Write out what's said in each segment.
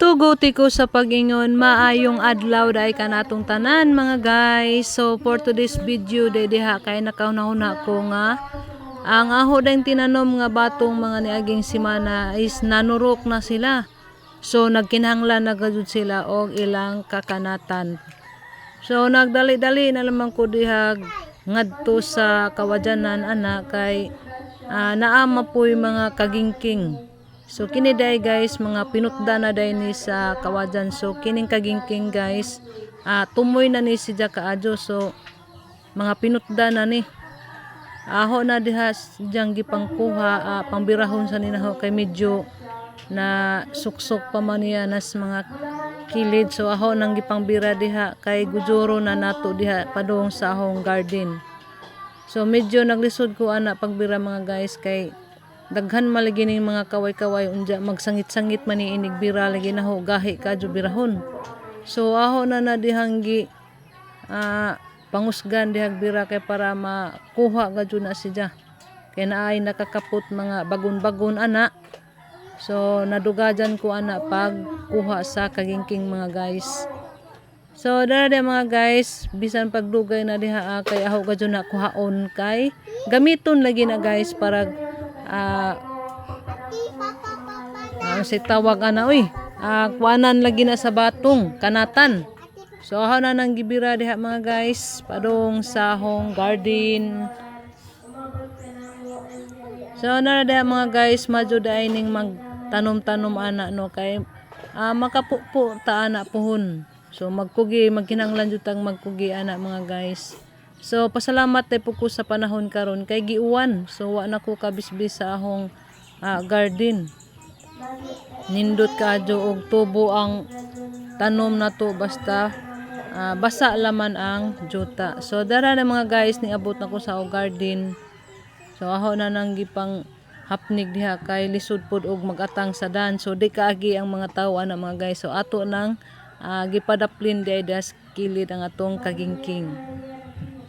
Suguti ko sa pag-ingon, maayong adlaw dai kanatong tanan mga guys. So for today's video diha kay nakauna-una ko nga ang aho dayng tinanom nga batong mga niaging semana is nanurok na sila. So nagkinahanglan na gud sila og ilang kakanatan. So nagdali-dali na lamang ko diha ngadto sa kawadyanan ana kay naama po'y mga kagingking. So kini day guys mga pinutda na day ni sa kawadyan. So kining kagingking guys tumoy na ni si kaadyo. So mga pinutda na ni aho na diha diyang gipangkuha pangbirahon sa ninaho kay medyo na suksok pa man niya nas mga kilid. So aho nang gipangbira diha kay gujuro na nato diha padung sa ahong garden. So medyo naglisod ko ana pagbira mga guys kay daghan malagi ning mga kaway-kaway unja magsangit-sangit man ni inigbira lagi na ho gahi kadyo birahon. So aho na dihang gi pangusgan dihang bira kay para makuha kadyo na siya. Kay naay nakakapot mga bagon-bagon ana. So nadugajan ko ana pag kuha sa kagingking mga guys. So dara mga guys, bisan pagdugay na diha kay aho kadyo na kuhaon kay gamiton lagi na guys para si tawag ana kuanan lagi na sa batong kanatan. So aho na nang gibira diha mga guys padung sa ahong garden. So na diha mga guys madyo daay ning magtanom-tanom ana no kay makapupo ta ana puhon. So magkinahanglan jud tang magkugi ana mga guys. So pasalamat tay po ko sa panahon karon kay giuwan. So wa na ko kabisbis sa ahong garden. Nindot kadyo og tubo ang tanom nato basta basa laman ang juta. So dara na mga guys niabot na ko sa ahong garden. So aho na nang gipang hapnig diha kay lisod pod og magatang sa dan. So di kaagi ang mga tawo ana mga guys. So ato nang gipadaplin di das kilid ang atong kagingking.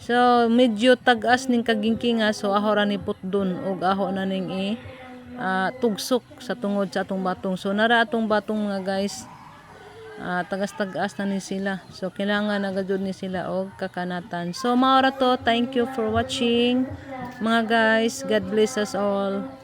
So medyo tagas ning kagingking so aho ra ni putdon og aho na ning tugsok sa tungod sa atong batong. So nara atong batong mga guys tagas-tagas na ni sila. So kailangan na gud ni sila og kakanatan. So mao ra to, thank you for watching mga guys. God bless us all.